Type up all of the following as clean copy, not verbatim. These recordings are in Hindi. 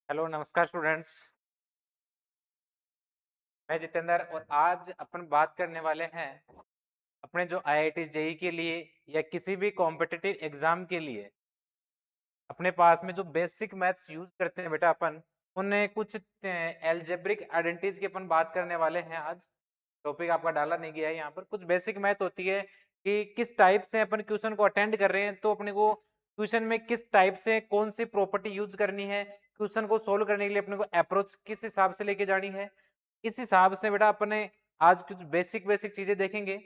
हेलो नमस्कार स्टूडेंट्स। मैं जितेंद्र और आज अपन बात करने वाले हैं अपने जो आईआईटी जेई के लिए या किसी भी कॉम्पिटिटिव एग्जाम के लिए अपने पास में जो बेसिक मैथ्स यूज करते हैं बेटा अपन उन्हें कुछ एल्जेब्रिक आइडेंटिटीज की अपन बात करने वाले हैं। आज टॉपिक आपका डाला नहीं गया है यहाँ पर। कुछ बेसिक मैथ होती है कि किस टाइप से अपन क्वेश्चन को अटेंड कर रहे हैं, तो अपने को क्वेश्चन में किस टाइप से कौन सी प्रॉपर्टी यूज करनी है, क्वेश्चन को सोल्व करने के लिए अपने को अप्रोच किस हिसाब से लेके जानी है। इस हिसाब से बेटा अपने आज कुछ बेसिक बेसिक चीजें देखेंगे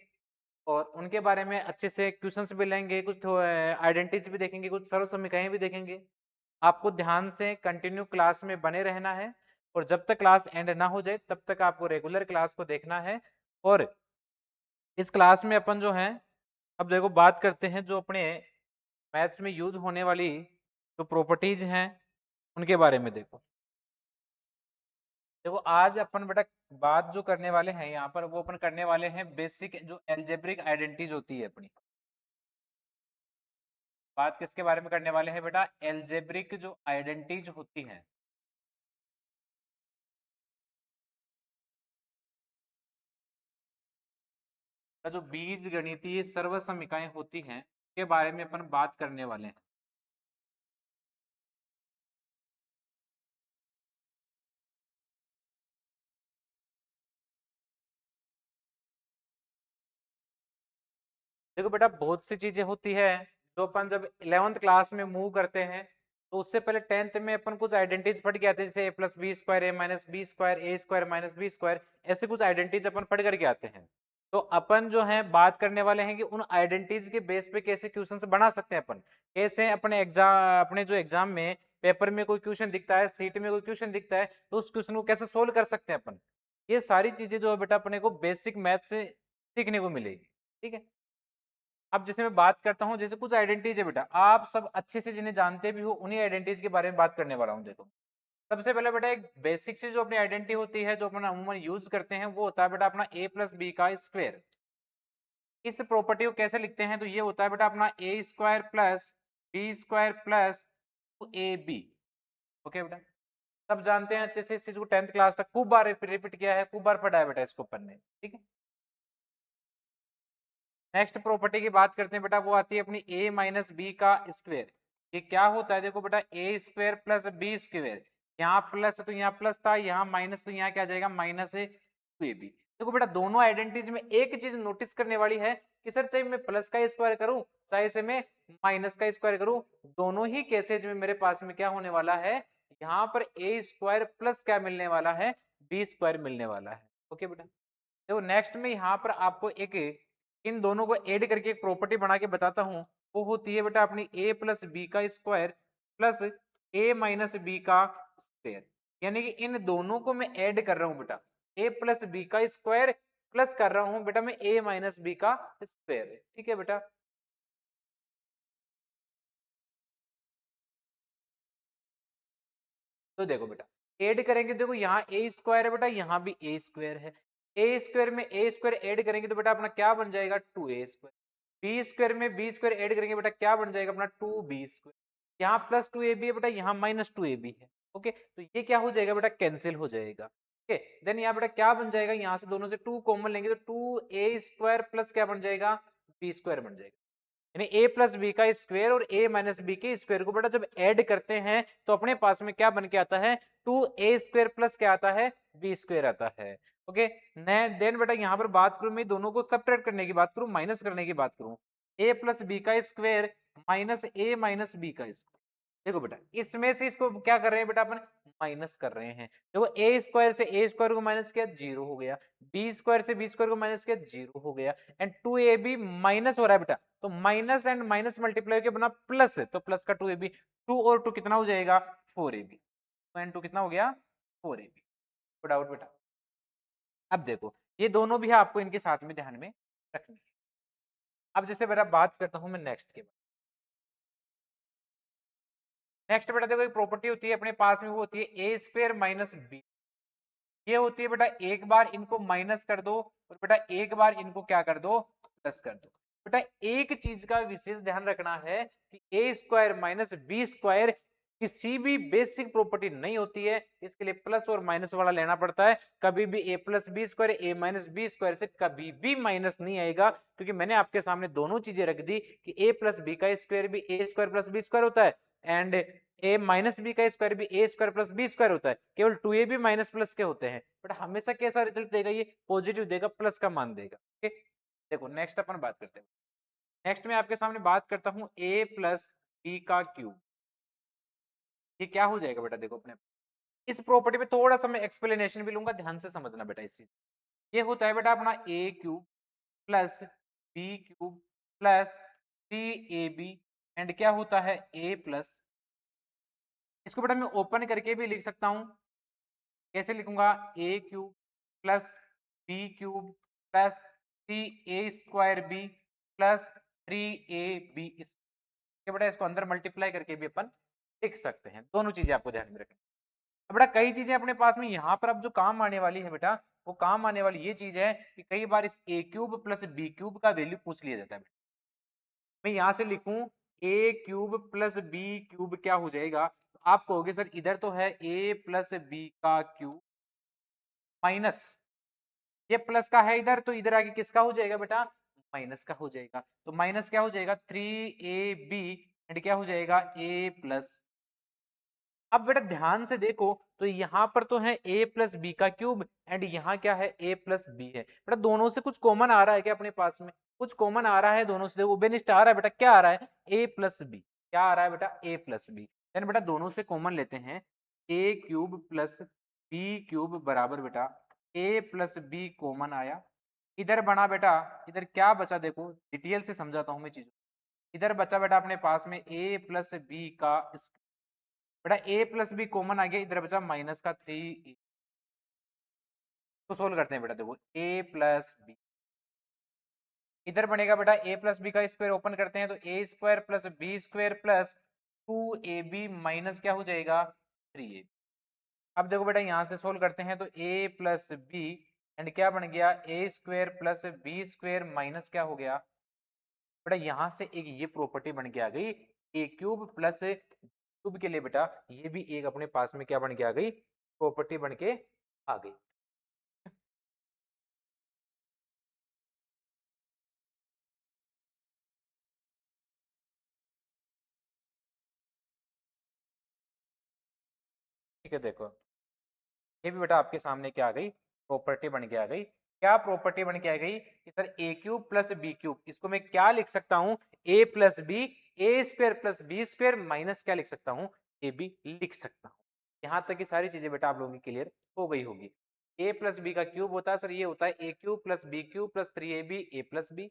और उनके बारे में अच्छे से क्वेश्चंस भी लेंगे, कुछ आइडेंटिटीज भी देखेंगे, कुछ सर्व समीकरण भी देखेंगे। आपको ध्यान से कंटिन्यू क्लास में बने रहना है और जब तक क्लास एंड ना हो जाए तब तक आपको रेगुलर क्लास को देखना है। और इस क्लास में अपन जो है, अब देखो बात करते हैं जो अपने मैथ्स में यूज होने वाली जो प्रॉपर्टीज हैं उनके बारे में। देखो देखो आज अपन बेटा बात जो करने वाले हैं यहाँ पर वो अपन करने वाले हैं बेसिक जो एल्जेब्रिक आइडेंटिटीज होती है अपनी। बात किसके बारे में करने वाले हैं बेटा? एल्जेब्रिक जो आइडेंटिटीज होती हैं, का जो बीज गणितीय सर्व समीकरण होती हैं के बारे में अपन बात करने वाले हैं। देखो बेटा बहुत सी चीजें होती है जो अपन जब 11th क्लास में मूव करते हैं तो उससे पहले 10th में अपन कुछ आइडेंटिटीज पढ़ के आते हैं, जैसे ए plus B square, a minus b square, A square minus b square, ऐसे कुछ आइडेंटिटीज अपन पढ़ करके आते हैं। तो अपन जो है बात करने वाले हैं कि उन आइडेंटिटीज के बेस पे कैसे क्वेश्चन बना सकते हैं अपन। कैसे अपने एग्जाम, अपने जो एग्जाम में पेपर में कोई क्वेश्चन दिखता है, सीट में कोई क्वेश्चन दिखता है, तो उस क्वेश्चन को कैसे सोल्व कर सकते हैं अपन। ये सारी चीजें जो है बेटा अपने को बेसिक मैथ से सीखने को मिलेगी। ठीक है। अब जैसे मैं बात करता हूँ, जैसे कुछ आइडेंटिटीज है बेटा आप सब अच्छे से जिन्हें जानते भी हो, उन्हीं आइडेंटिटीज के बारे में बात करने वाला हूँ। देखो सबसे पहले बेटा एक बेसिक से जो अपनी आइडेंटिटी होती है जो अपन अमूमन यूज करते हैं वो होता है बेटा अपना ए प्लस बी का स्क्वायर। इस प्रॉपर्टी को कैसे लिखते हैं? तो ये होता है बेटा अपना A square plus B square plus A B. Okay बेटा, सब जानते हैं अच्छे से इस चीज को, 10th क्लास तक खूब बार रिपीट किया है, खूब बार पढ़ा है बेटा इसको अपन ने। ठीक है। नेक्स्ट प्रॉपर्टी की बात करते हैं बेटा, वो आती है अपनी a माइनस बी का स्क्वायर। ये क्या होता है? देखो बेटा a square plus B square, यहाँ प्लस तो यहाँ प्लस था, यहाँ माइनस तो यहाँ क्या आ जाएगा माइनस है टू ए बी। देखो बेटा दोनों आइडेंटिटीज में एक चीज नोटिस करने वाली है कि सर चाहे मैं प्लस का स्क्वायर करूं चाहे से मैं माइनस का स्क्वायर करूं, दोनों ही केसेज में मेरे पास में क्या होने वाला है, यहाँ पर ए स्क्वायर प्लस क्या मिलने वाला है, बी स्क्वायर मिलने वाला है। ओके बेटा, देखो नेक्स्ट में यहाँ पर आपको एक इन दोनों को ऐड करके एक प्रॉपर्टी बना के बताता हूं। वो होती है बेटा अपनी ए प्लस बी का स्क्वायर प्लस ए माइनस बी का स्क्वायर। यानी कि इन दोनों को मैं ऐड कर रहा हूं बेटा, ए प्लस बी का स्क्वायर प्लस कर रहा हूं बेटा मैं ए माइनस बी का स्क्वायर। ठीक है बेटा। तो देखो बेटा ऐड करेंगे, देखो यहाँ ए स्क्वायर है बेटा, यहाँ भी ए स्क्वायर है। ए स्क्वायर में ए स्क्वायर ऐड करेंगे तो बेटा अपना क्या बन जाएगा, two a square. B square में बी स्क्वायर ऐड करेंगे बेटा क्या बन जाएगा अपना, टू बी स्क्वायर। यहाँ प्लस टू ए बी है बेटा, यहाँ माइनस टू ए बी है। ओके, तो ये क्या हो जाएगा बेटा, कैंसिल हो जाएगा। ओके, देन यहाँ बेटा क्या बन जाएगा, यहाँ से दोनों से टू कॉमन लेंगे तो टू ए स्क्वायर प्लस क्या बन जाएगा, बी स्क्वायर बन जाएगा। यानी ए प्लस बी का स्क्वायर और ए माइनस बी के स्क्वायर को बेटा जब ऐड करते हैं तो अपने पास में क्या बन के आता है, टू ए स्क्वायर प्लस क्या आता है, बी स्क्वायर आता है। ओके, देन बेटा यहाँ पर बात करूं मैं दोनों को सब्ट्रैक्ट करने की बात करूं, माइनस करने की बात करूं, ए प्लस बी का स्क्वायर माइनस ए माइनस बी का स्क्वायर। देखो बेटा इसमें से इसको क्या कर रहे हैं बेटा अपन, माइनस कर रहे हैं। देखो ए स्क्वायर से ए स्क्वायर को माइनस किया, जीरो हो गया। बी स्क्वायर से बी स्क्वायर को माइनस किया, जीरो हो गया। And two a b minus हो रहा है बेटा, तो माइनस एंड माइनस मल्टीप्लाई के बना प्लस है, तो प्लस का टू ए बी, टू और टू कितना हो जाएगा, four a b. And two कितना हो गया, फोर ए बी। डाउट बेटा? अब देखो ये दोनों भी है आपको इनके साथ में ध्यान में रखनी है। अब जैसे बेटा बात करता हूं मैं नेक्स्ट के बाद, नेक्स्ट बेटा देखो एक प्रॉपर्टी होती है अपने पास में, वो होती है ए स्क्वायर माइनस बी। ये होती है बेटा एक बार इनको माइनस कर दो और बेटा एक बार इनको क्या कर दो, प्लस कर दो। बेटा एक चीज का विशेष ध्यान रखना है कि ए स्क्वायर माइनस बी स्क्वायर किसी भी बेसिक प्रॉपर्टी नहीं होती है, इसके लिए प्लस और माइनस वाला लेना पड़ता है। कभी भी a plus B square a minus b square से कभी भी माइनस नहीं आएगा, क्योंकि मैंने आपके सामने दोनों चीजें रख दी कि a प्लस बी का स्क्वायर भी ए स्क्वायर प्लस बी स्क्वायर होता है, एंड ए माइनस बी का स्क्वायर भी ए स्क्वायर प्लस बी स्क्वायर होता है। केवल 2a भी माइनस प्लस के होते हैं, बट हमेशा कैसा रिजल्ट देगा, ये पॉजिटिव देगा, प्लस का मान देगा। ओके, देखो नेक्स्ट अपन बात करते हैं। नेक्स्ट में आपके सामने बात करता हूं a प्लस बी का क्यूब। ये क्या हो जाएगा बेटा, देखो अपने इस प्रॉपर्टी पे थोड़ा सा मैं एक्सप्लेनेशन भी लूंगा, ध्यान से समझना बेटा इस चीज। ये होता है बेटा अपना A cube plus B cube plus 3ab and क्या होता है a प्लस, इसको बेटा मैं ओपन करके भी लिख सकता हूं। कैसे लिखूंगा, A cube plus B cube plus 3a² b plus 3ab, बेटा इसको अंदर मल्टीप्लाई करके भी अपन लिख सकते हैं। दोनों चीजें आपको ध्यान में रखनी। अब बेटा कई चीजें अपने पास में यहाँ पर अब जो काम आने वाली है बेटा, वो काम आने वाली ये चीज है कि कई बार इस a cube plus B cube का वैल्यू पूछ लिया जाता है। मैं यहाँ से लिखूं a cube plus B cube क्या हो जाएगा, तो आप कहोगे सर इधर तो है a प्लस बी का क्यूब माइनस ये प्लस का है इधर, तो इधर आगे किसका हो जाएगा बेटा, माइनस का हो जाएगा। तो माइनस क्या हो जाएगा 3ab एंड क्या हो जाएगा a प्लस। अब बेटा ध्यान से देखो तो यहाँ पर तो है a प्लस बी का क्यूब एंड यहाँ क्या है a प्लस बी है। बेटा दोनों से कुछ कॉमन आ रहा है क्या अपने पास में, कुछ कॉमन आ रहा है दोनों से, देखो बेनिस्ट आ रहा है बेटा, क्या आ रहा है a प्लस बी, क्या आ रहा है बेटा a प्लस बी। देन बेटा दोनों से कॉमन लेते हैं, a cube plus B cube बराबर बेटा a प्लस बी कॉमन आया, इधर बना बेटा, इधर क्या बचा देखो डिटेल से समझाता हूँ मैं चीजों। इधर बचा बेटा अपने पास में a प्लस बी का, बेटा a प्लस बी कॉमन आ गया, इधर बचा माइनस का 3a। तो सोल्व करते हैं बेटा, देखो a प्लस बी, इधर बनेगा बेटा a प्लस बी का स्क्वायर, ओपन करते हैं तो a square plus B square plus 2ab minus क्या हो जाएगा 3a। अब देखो बेटा यहाँ से सोल्व करते हैं तो a प्लस बी एंड क्या बन गया a square plus B square minus क्या हो गया, बेटा यहाँ से एक ये प्रॉपर्टी बन के आ गई a क्यूब प्लस क्यूब के लिए बेटा, ये भी एक अपने पास में क्या बन के आ गई, प्रॉपर्टी बन के आ गई। ठीक है, देखो ये भी बेटा आपके सामने क्या आ गई, प्रॉपर्टी बन के आ गई। क्या प्रॉपर्टी बन के आ गई कि sir A cube plus B cube, इसको मैं क्या लिख सकता हूं A plus B, A square plus B square minus क्या लिख सकता हूं ए बी लिख सकता हूं। यहां तक की सारी चीजें बेटा आप लोगों की क्लियर हो गई होगी। ए प्लस बी का क्यूब होता है सर, ये होता है a cube plus B cube plus 3ab a plus b.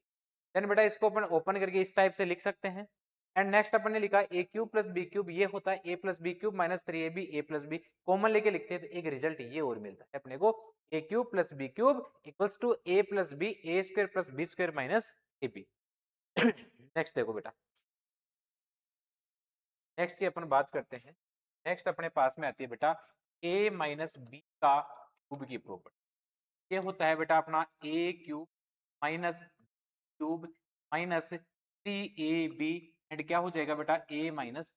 Then बेटा इसको अपन ओपन करके इस टाइप से लिख सकते हैं। एंड नेक्स्ट अपन ने लिखा a cube plus B cube, ये होता है a plus B cube minus 3ab a plus b, common लेके लिखते हैं तो एक रिजल्ट ये और मिलता है अपने को, a cube plus B cube equals to a plus B A square plus B square minus a b. Next देखो बेटा, नेक्स्ट की अपन बात करते हैं। नेक्स्ट अपने पास में आती है बेटा a माइनस बी का क्यूब की प्रॉपर्टी। ये होता है बेटा अपना a cube minus cube minus 3ab and क्या हो जाएगा बेटा a माइनस,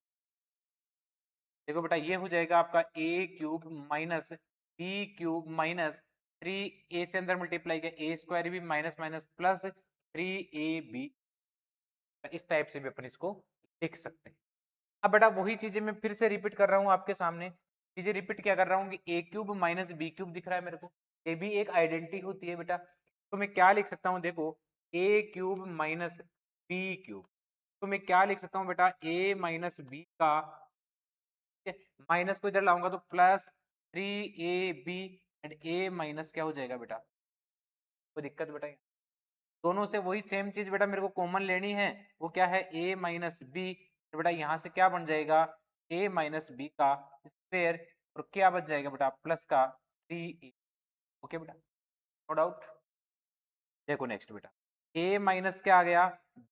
देखो बेटा ये हो जाएगा आपका a cube minus b cube minus 3a से अंदर मल्टीप्लाई किया a स्क्वायर भी माइनस माइनस प्लस 3ab, इस टाइप से भी अपन इसको लिख सकते हैं। अब बेटा वही चीजें मैं फिर से रिपीट कर रहा हूँ आपके सामने, चीजें रिपीट क्या कर रहा हूँ कि a cube minus b cube दिख रहा है मेरे को, ये भी एक आइडेंटिटी होती है बेटा। तो मैं क्या लिख सकता हूँ, देखो a cube minus b cube, तो मैं क्या लिख सकता हूँ बेटा ए माइनस बी का, माइनस को इधर लाऊंगा तो plus 3ab and A minus क्या हो जाएगा बेटा, कोई दिक्कत बेटा, दोनों से वही सेम चीज बेटा मेरे को कॉमन लेनी है, वो क्या है a माइनस बी, तो बेटा यहाँ से क्या बन जाएगा a माइनस बी का स्क्वायर और क्या बच जाएगा बेटा प्लस का 3a। ओके बेटा, नो डाउट। देखो नेक्स्ट बेटा a माइनस क्या आ गया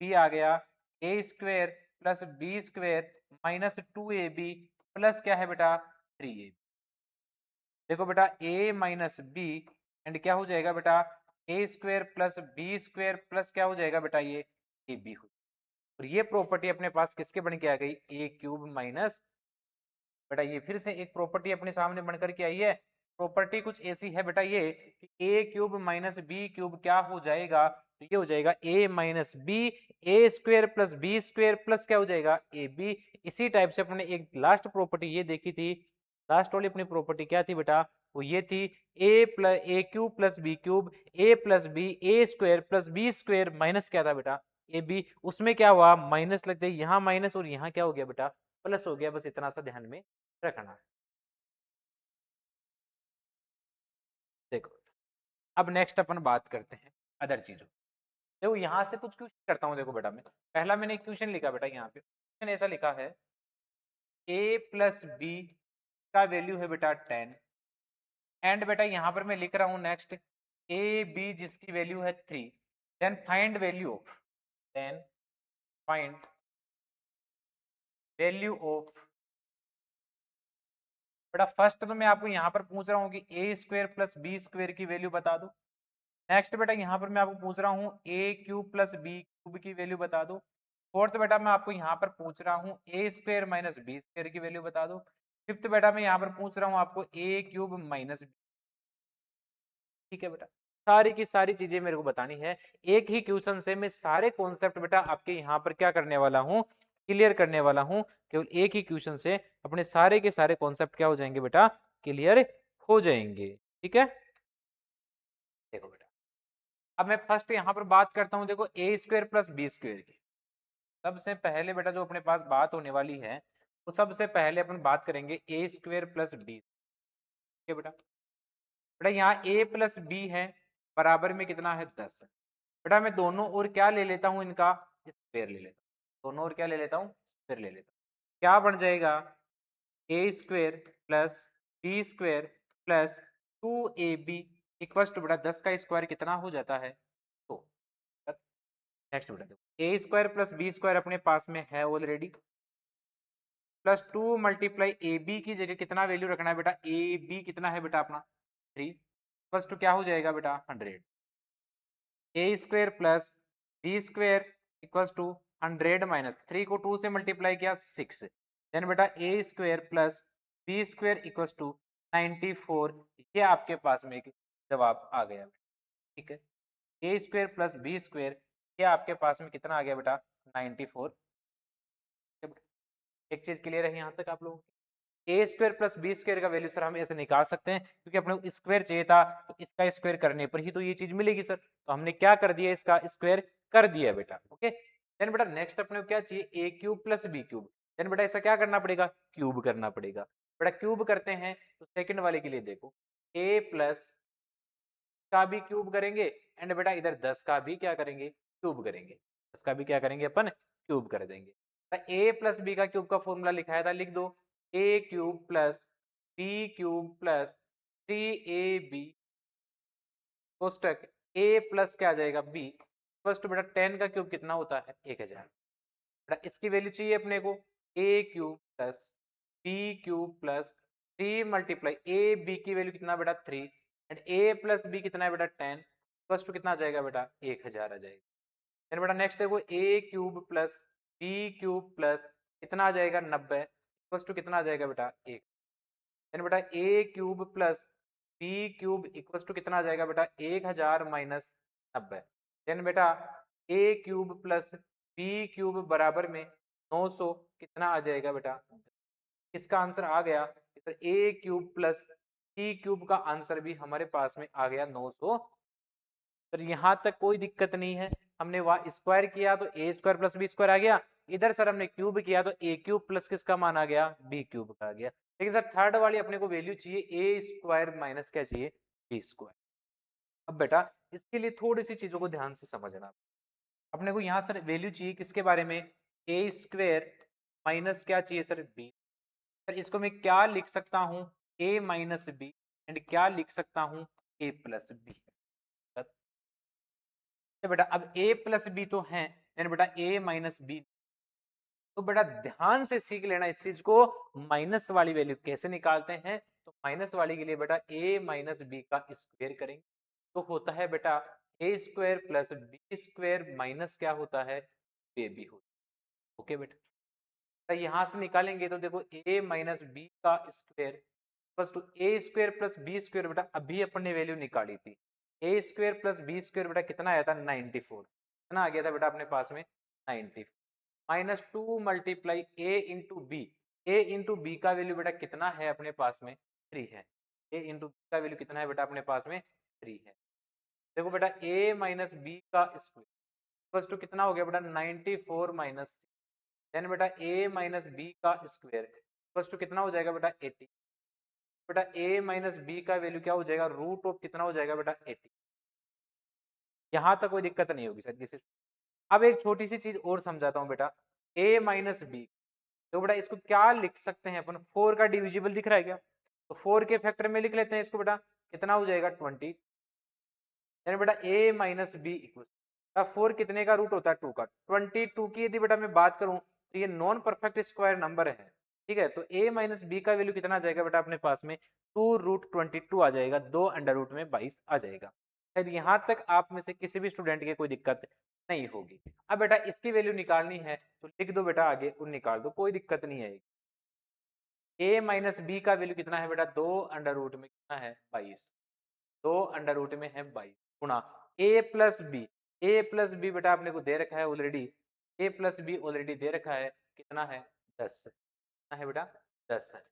b आ गया, a square plus B square minus 2ab plus क्या है बेटा 3a। देखो बेटा a माइनस बी एंड क्या हो जाएगा बेटा a square plus B square plus क्या हो जाएगा बेटा ये ए बी हो, और ये प्रॉपर्टी अपने पास किसके बन के आ गई ए क्यूब माइनस बेटा ये फिर से एक प्रॉपर्टी अपने सामने बनकर के आई है। प्रॉपर्टी कुछ ऐसी है बेटा ये कि a cube minus b cube क्या हो जाएगा, तो ये हो जाएगा a minus b a square plus b square plus क्या हो जाएगा ए बी। इसी टाइप से अपने एक लास्ट प्रॉपर्टी ये देखी थी, लास्ट वाली अपनी प्रॉपर्टी क्या थी बेटा, वो ये थी a cube plus B cube a plus B a square plus b square minus क्या था बेटा ए बी। उसमें क्या हुआ माइनस लग गई, यहाँ माइनस और यहाँ क्या हो गया बेटा प्लस हो गया, बस इतना सा ध्यान में रखना। देखो अब नेक्स्ट अपन बात करते हैं अदर चीजों। देखो यहाँ से कुछ क्वेश्चन करता हूँ। देखो बेटा मैं पहला मैंने एक क्वेश्चन लिखा बेटा, यहाँ पे क्वेश्चन ऐसा लिखा है ए प्लस बी का वैल्यू है बेटा 10 एंड बेटा यहाँ पर मैं लिख रहा हूँ नेक्स्ट ए बी जिसकी वैल्यू है 3, then find value of, then find value of. बेटा फर्स्ट तो मैं आपको यहाँ पर पूछ रहा हूँ कि a square plus b square की वैल्यू बता दो। नेक्स्ट बेटा यहाँ पर मैं आपको पूछ रहा हूँ ए क्यूब प्लस बी क्यूब की वैल्यू बता दो। फोर्थ बेटा मैं आपको यहाँ पर पूछ रहा हूँ ए स्क्वेयर माइनस बी स्क्वेयर की वैल्यू बता दो। फिफ्थ बेटा मैं यहाँ पर पूछ रहा हूँ आपको ए क्यूब माइनस बी। ठीक है बेटा, सारी की सारी चीजें मेरे को बतानी है। एक ही क्वेश्चन से मैं सारे कॉन्सेप्ट बेटा आपके यहाँ पर क्या करने वाला हूँ, क्लियर करने वाला हूँ। केवल एक ही क्वेश्चन से अपने सारे के सारे कॉन्सेप्ट क्या हो जाएंगे बेटा क्लियर हो जाएंगे। ठीक है देखो बेटा अब मैं फर्स्ट यहाँ पर बात करता हूँ, देखो ए स्क्वेयर प्लस बी स्क्वेयर की। सबसे पहले बेटा जो अपने पास बात होने वाली है तो सबसे पहले अपन बात करेंगे ए स्क्वेयर प्लस बी। ठीक है बेटा, बेटा यहाँ ए प्लस बी है बराबर में कितना है 10। बेटा मैं दोनों ओर क्या ले लेता हूँ इनका स्क्वायर ले लेता हूँ, दोनों ओर क्या ले लेता हूँ स्क्वायर ले लेता हूँ। क्या बन जाएगा a square plus B square plus 2ab equals to बेटा 10 का स्क्वायर कितना हो जाता है तो। नेक्स्ट बेटा देखो a square plus B square अपने पास में है already, plus 2 multiply a b की जगह कितना वैल्यू रखना है बेटा ए बी कितना है बेटा अपना 3 प्लस टू क्या हो जाएगा बेटा 100। A square plus B square equals to 100 minus 3 को 2 से मल्टीप्लाई किया 6, देन बेटा a square plus B square equals to 94। ये आपके पास में एक जवाब आ गया। ठीक है ए स्क्वायर प्लस बी स्क्वायर ये आपके पास में कितना आ गया बेटा 94। एक चीज क्लियर है यहाँ तक आप लोगों की, ए स्क्वायर प्लस बी स्क्वायर का वैल्यू सर हम ऐसे निकाल सकते हैं क्योंकि अपने को स्क्वायर चाहिए था तो इसका स्क्वायर करने पर ही तो ये चीज मिलेगी सर, तो हमने क्या कर दिया इसका स्क्वायर कर दिया बेटा। ओके देन बेटा नेक्स्ट अपने को क्या चाहिए a cube plus B cube, then बेटा ऐसा क्या करना पड़ेगा क्यूब करना पड़ेगा। बेटा क्यूब करते हैं तो सेकंड वाले के लिए देखो ए प्लस का भी क्यूब करेंगे एंड बेटा इधर 10 का भी क्या करेंगे क्यूब करेंगे, 10 का भी क्या करेंगे अपन क्यूब कर देंगे। ए प्लस बी का क्यूब का फॉर्मूला लिखाया था लिख दो a cube plus B cube plus 3ab कोष्टक ए प्लस क्या आ जाएगा बी फर्स्ट बेटा 10 का क्यूब कितना होता है 1000। बेटा इसकी वैल्यू चाहिए अपने को a cube plus B cube plus 3 multiply a b की वैल्यू कितना बेटा 3 एंड ए प्लस बी कितना है बेटा 10 प्लस टू कितना आ जाएगा बेटा 1000 आ जाएगा। फिर बेटा नेक्स्ट देखो a cube plus B cube plus कितना आ जाएगा 90 प्लस टू कितना आ जाएगा बेटा 1। देन बेटा a cube plus B cube equals to कितना आ जाएगा बेटा 1000 माइनस 90। देन बेटा a cube plus B cube बराबर में 900 कितना आ जाएगा बेटा, इसका आंसर आ गया। तो ए क्यूब प्लस बी क्यूब का आंसर भी हमारे पास में आ गया 900। सर यहाँ तक कोई दिक्कत नहीं है, हमने वहां स्क्वायर किया तो ए स्क्वायर प्लस बी स्क्वायर आ गया, इधर सर हमने क्यूब किया तो ए क्यूब प्लस किसका मान आ गया बी क्यूब का आ गया। लेकिन सर थर्ड वाली अपने को वैल्यू चाहिए ए स्क्वायर माइनस क्या चाहिए बी स्क्वायर। अब बेटा इसके लिए थोड़ी सी चीजों को ध्यान से समझना, अपने को यहाँ सर वैल्यू चाहिए किसके बारे में ए स्क्वायर माइनस क्या चाहिए सर बी। सर इसको मैं क्या लिख सकता हूँ ए माइनस बी एंड क्या लिख सकता हूँ ए प्लस बी। तो बेटा अब a प्लस बी तो है यानी बेटा a माइनस बी, तो बेटा ध्यान से सीख लेना इस चीज को माइनस वाली वैल्यू कैसे निकालते हैं। तो माइनस वाली के लिए बेटा a माइनस बी का स्क्वायर करेंगे तो होता है बेटा a square plus B square minus क्या होता है ए बी होता है। ओके बेटा तो यहाँ से निकालेंगे तो देखो a माइनस बी का square plus two a square plus B square बेटा अभी अपन ने वैल्यू निकाली थी। ए स्क्वायर प्लस बी स्क्वायर बेटा कितना आया था 94, कितना आ गया था बेटा अपने पास में 90 माइनस 2 मल्टीप्लाई ए इंटू बी। ए इंटू बी का वैल्यू बेटा कितना है अपने पास में 3 है। ए इंटू बी का वैल्यू कितना है बेटा अपने पास में 3 है। देखो बेटा ए माइनस बी का स्क्वायर प्लस टू कितना हो गया बेटा 94 माइनस, देन बेटा ए माइनस बी का स्क्वायर प्लस टू कितना हो जाएगा बेटा 80। बेटा ए माइनस बी का वैल्यू क्या हो जाएगा रूट ऑफ कितना हो जाएगा बेटा 80। यहां तक कोई दिक्कत नहीं होगी सर जिसे। अब एक छोटी सी चीज और समझाता हूं बेटा, ए माइनस बी, तो बेटा इसको क्या लिख सकते हैं अपन, 4 का डिविजिबल दिख रहा है क्या, तो 4 के फैक्टर में लिख लेते हैं इसको बेटा, कितना हो जाएगा 20। यानी बेटा a माइनस बी इक्वल 4 कितने का रूट होता है 2 का, 22 की यदि बेटा मैं बात करूं तो ये नॉन परफेक्ट स्क्वायर नंबर है, ठीक है। तो a माइनस बी का वैल्यू कितना आ जाएगा बेटा अपने पास में 2√22 आ जाएगा, 2 अंडर रूट में 22 आ जाएगा। शायद यहाँ तक आप में से किसी भी स्टूडेंट की कोई दिक्कत नहीं होगी। अब बेटा इसकी वैल्यू निकालनी है तो लिख दो बेटा आगे और निकाल दो, कोई दिक्कत नहीं आएगी। a माइनस बी का वैल्यू कितना है बेटा 2 अंडर रूट में कितना है 22, 2 अंडर रूट में है 22 गुणा a plus B. A plus b बेटा आपने को दे रखा है already, a plus b already दे रखा है, कितना है 10, कितना है बेटा 10 है।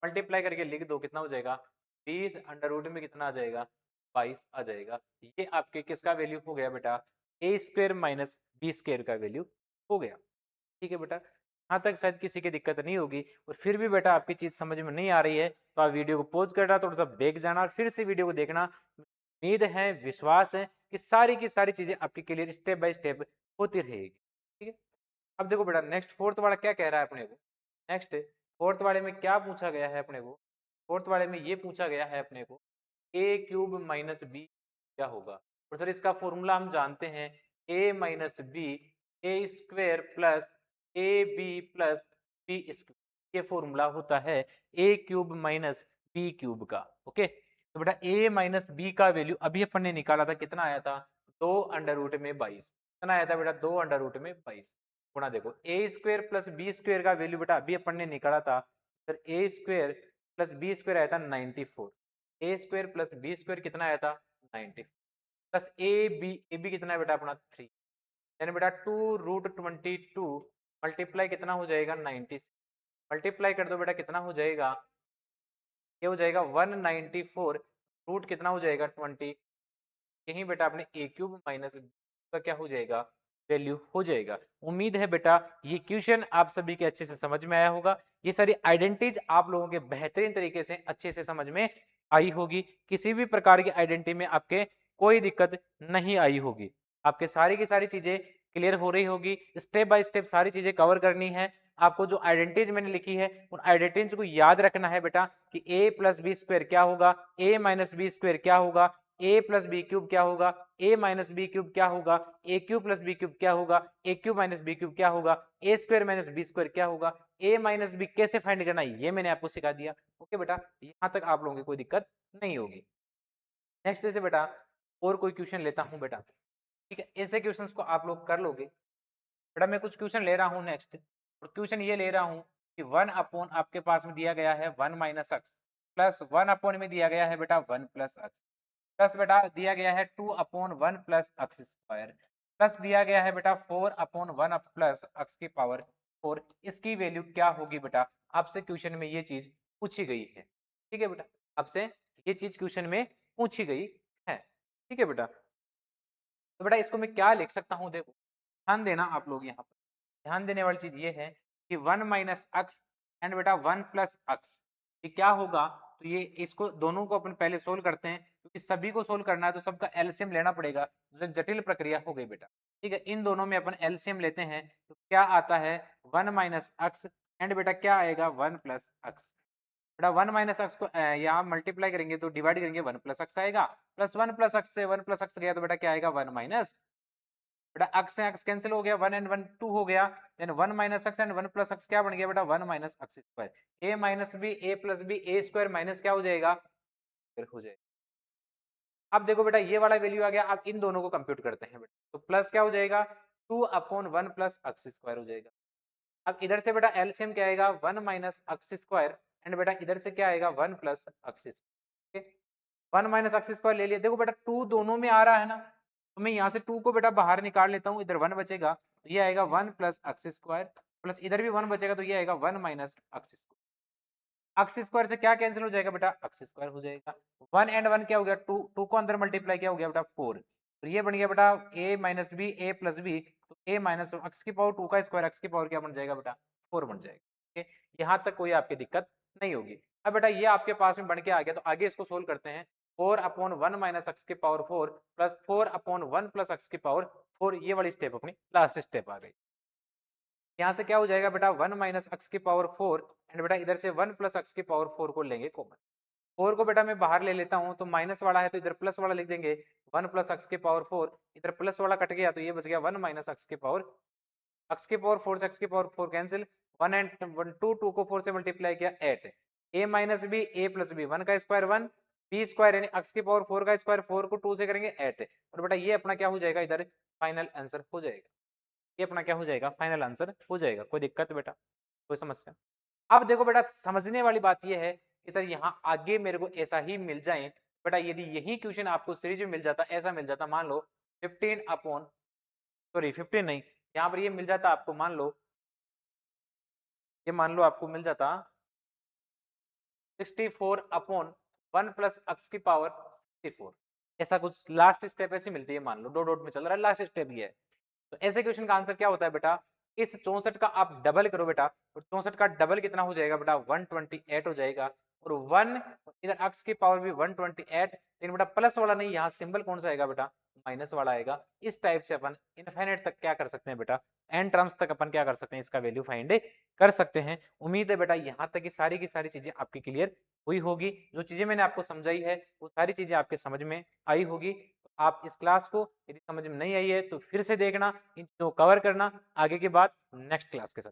मल्टीप्लाई करके लिख दो कितना हो जाएगा 20 अंडर रूट में कितना आ जाएगा 22 आ जाएगा। ये आपके किसका वैल्यू हो गया बेटा a square minus b square का वैल्यू हो गया। ठीक है बेटा, यहाँ तक शायद किसी की दिक्कत नहीं होगी। और फिर भी बेटा आपकी चीज समझ में नहीं आ रही है तो आप वीडियो को पॉज करना, थोड़ा सा बैक जाना और फिर से वीडियो को देखना। उम्मीद है, विश्वास है कि सारी की सारी चीजें आपकी क्लियर स्टेप बाय स्टेप होती रहेगी। ठीक है, अब देखो बेटा नेक्स्ट फोर्थ वाला क्या कह रहा है अपने को। नेक्स्ट फोर्थ वाले में क्या पूछा गया है अपने को, फोर्थ वाले में ये पूछा गया है अपने को ए क्यूब माइनस बी क्या होगा। और सर इसका फॉर्मूला हम जानते हैं a minus b a square plus A b plus b square, ये फॉर्मूला होता है a cube minus b cube का। ओके, तो बेटा a माइनस बी का वैल्यू अभी अपन ने निकाला था, कितना आया था 2 अंडर रूट में 22, कितना आया था बेटा 2 अंडर रूट में 22 गुणा देखो a square plus B square का वैल्यू बेटा अभी अपन ने निकाला था सर, ए स्क्वायर प्लस बी स्क्वायर आया था 94, ए स्क्वायर प्लस बी स्क्वायर कितना आया था 90 प्लस ए बी कितना है बेटा अपना 3, यानी बेटा 2√22 मल्टीप्लाई कितना हो जाएगा 90, मल्टीप्लाई कर दो बेटा कितना हो जाएगा, ये हो जाएगा 194 रूट कितना हो जाएगा 20, यही बेटा अपने ए क्यूब माइनस का क्या हो जाएगा वैल्यू हो जाएगा। उम्मीद है बेटा ये क्वेश्चन आप सभी के अच्छे से समझ में आया होगा, ये सारी आइडेंटिटीज आप लोगों के बेहतरीन तरीके से अच्छे से समझ में आई होगी, किसी भी प्रकार की आइडेंटिटी में आपके कोई दिक्कत नहीं आई होगी, आपके सारी की सारी चीजें क्लियर हो रही होगी। स्टेप बाय स्टेप सारी चीजें कवर करनी है आपको। जो आइडेंटिटीज मैंने लिखी है उन आइडेंटिटीज को याद रखना है बेटा कि a प्लस बी स्क्वायर क्या होगा, a माइनस बी स्क्वायर क्या होगा, a प्लस बी क्यूब क्या होगा, a माइनस बी क्यूब क्या होगा, a cube plus B cube क्या होगा, a cube minus b cube क्या होगा, a square minus b square क्या होगा, a माइनस बी कैसे फाइंड करना है ये मैंने आपको सिखा दिया। ओके बेटा, यहाँ तक आप लोगों की कोई दिक्कत नहीं होगी। नेक्स्ट जैसे बेटा और कोई क्वेश्चन लेता हूँ बेटा, ठीक है, ऐसे क्वेश्चन को आप लोग कर लोगे बेटा। मैं कुछ क्वेश्चन ले रहा हूँ नेक्स्ट, और क्वेश्चन ये ले रहा हूँ कि 1 अपॉन आपके पास में दिया गया है 1 माइनस एक्स प्लस 1 अपॉन में दिया गया है बेटा 1 प्लस एक्स प्लस बेटा दिया गया है 2 upon 1 plus x square plus दिया गया है बेटा 4 अपॉन 1 प्लस एक्स की पावर 4, इसकी वैल्यू क्या होगी बेटा, आपसे क्वेश्चन में ये चीज पूछी गई है। ठीक है बेटा, आपसे ये चीज क्वेश्चन में पूछी गई है। ठीक है बेटा, तो बेटा इसको मैं क्या लिख सकता हूँ, देखो ध्यान देना आप लोग, यहाँ पर ध्यान देने वाली चीज ये है कि 1 माइनस एक्स एंड बेटा 1 प्लस एक्स, ये क्या होगा, तो ये इसको दोनों को अपन पहले सोल्व करते हैं क्योंकि सभी को सोल्व करना है तो सबका एलसीएम लेना पड़ेगा, जो एक जटिल प्रक्रिया हो गई बेटा। ठीक है, इन दोनों में अपन एलसीएम लेते हैं तो क्या आता है 1 माइनस एक्स एंड बेटा क्या आएगा 1 प्लस एक्स। बेटा 1 माइनस एक्स को यहाँ मल्टीप्लाई करेंगे तो डिवाइड करेंगे 1 प्लस एक्स आएगा, प्लस 1 प्लस एक्स से 1 प्लस एक्स गया तो बेटा क्या आएगा 1 माइनस, बेटा एक्स से एक्स कैंसिल हो गया, 1 एंड 1 2 हो गया, then 1 minus x and 1 plus x क्या बन गया बेटा 1 minus x square, a minus b a plus B A square minus क्या हो जाएगा फिर हो जाएगा। अब देखो बेटा ये वाला वैल्यू आ गया, अब इन दोनों को कंप्यूट करते हैं बेटा, तो प्लस क्या हो जाएगा 2 अपॉन 1 प्लस एक्स स्क्वायर हो जाएगा, अब इधर से बेटा एलसीएम क्या आएगा 1 माइनस अक्स स्क्वायर एंड बेटा इधर से क्या आएगा 1 प्लस अक्स स्क्वायर। 1 माइनस अक्स स्क्वायर ले लिया। देखो बेटा 2 दोनों में आ रहा है ना, तो मैं यहाँ से 2 को बेटा बाहर निकाल लेता हूँ, इधर 1 बचेगा तो ये आएगा 1 प्लस अक्स स्क्वायर प्लस इधर भी 1 बचेगा तो ये आएगा 1 माइनस अक्स स्क्वायर। अक्स स्क्वायर से क्या कैंसिल हो जाएगा बेटा, अक्स स्क्वायर हो जाएगा। 1 एंड 1 क्या हो गया 2, 2 को अंदर मल्टीप्लाई क्या हो गया बेटा 4, तो ये बन गया बेटा a minus b a plus b, तो a माइनस अक्स की पावर 2 का स्क्वायर अक्स की पावर क्या बन जाएगा बेटा 4 बन जाएगा। ठीक है, यहाँ तक कोई आपकी दिक्कत नहीं होगी। अब बेटा ये आपके पास में बन के आ गया, तो आगे इसको सोल्व करते हैं। 4 अपॉन 1 माइनस अक्स की पावर 4 प्लस 4 अपॉन 1 प्लस अक्स की पावर 4, ये वाली स्टेप अपनी लास्ट स्टेप आ गई। यहाँ से क्या हो जाएगा बेटा 1 माइनस अक्स की पावर 4 एंड बेटा इधर से 1 प्लस अक्स की पावर 4 को लेंगे कॉमन। 4 को बेटा मैं बाहर ले लेता हूँ, तो माइनस वाला है तो इधर प्लस वाला लिख देंगे 1 प्लस अक्स की पावर 4, इधर प्लस वाला कट गया तो ये बच गया 1 माइनस अक्स की पावर, अक्स की पावर 4 से अक्स की पावर 4 कैंसिल, 1 एंड 1 2, 2 को 4 से मल्टीप्लाई किया 8, a minus b a plus b, 1 का स्क्वायर 1, बी स्क्वायर यानी अक्स की पावर 4 का स्क्वायर 4 को 2 से करेंगे 8, और बेटा ये अपना क्या हो जाएगा इधर फाइनल आंसर हो जाएगा। ये अपना क्या हो जाएगा फाइनल आंसर हो जाएगा। कोई दिक्कत बेटा, कोई समस्या? अब देखो बेटा समझने वाली बात ये है कि सर यहाँ आगे मेरे को ऐसा ही मिल जाए बेटा, यदि यही क्वेश्चन आपको सीरीज में मिल जाता, ऐसा मिल जाता मान लो 15 अपॉन सॉरी 15 नहीं, यहाँ पर ये मिल जाता आपको, मान लो ये मान लो आपको मिल जाता 64 अपॉन 1 प्लस अक्स की पावर 64, ऐसा कुछ लास्ट स्टेप ऐसी मिलती है, मान लो दो डॉट में चल रहा है लास्ट स्टेप ये है। तो ऐसे क्वेश्चन का आंसर क्या होता है बेटा, इस 64 का आप डबल करो बेटा, तो 64 का डबल कितना हो जाएगा बेटा 128 हो जाएगा, और 1 इधर अक्स की पावर भी 128, लेकिन बेटा प्लस वाला नहीं, यहाँ सिंबल कौन सा आएगा बेटा माइनस वाला आएगा। इस टाइप से अपन इनफाइनाइट तक क्या कर सकते हैं बेटा, एन टर्म्स तक अपन क्या कर सकते हैं, इसका वैल्यू फाइंड कर सकते हैं। उम्मीद है बेटा यहाँ तक की सारी चीजें आपकी क्लियर हुई होगी। जो चीजें मैंने आपको समझाई है वो सारी चीजें आपके समझ में आई होगी। आप इस क्लास को यदि समझ में नहीं आई है तो फिर से देखना, इन चीजों को कवर करना आगे के बाद नेक्स्ट क्लास के साथ।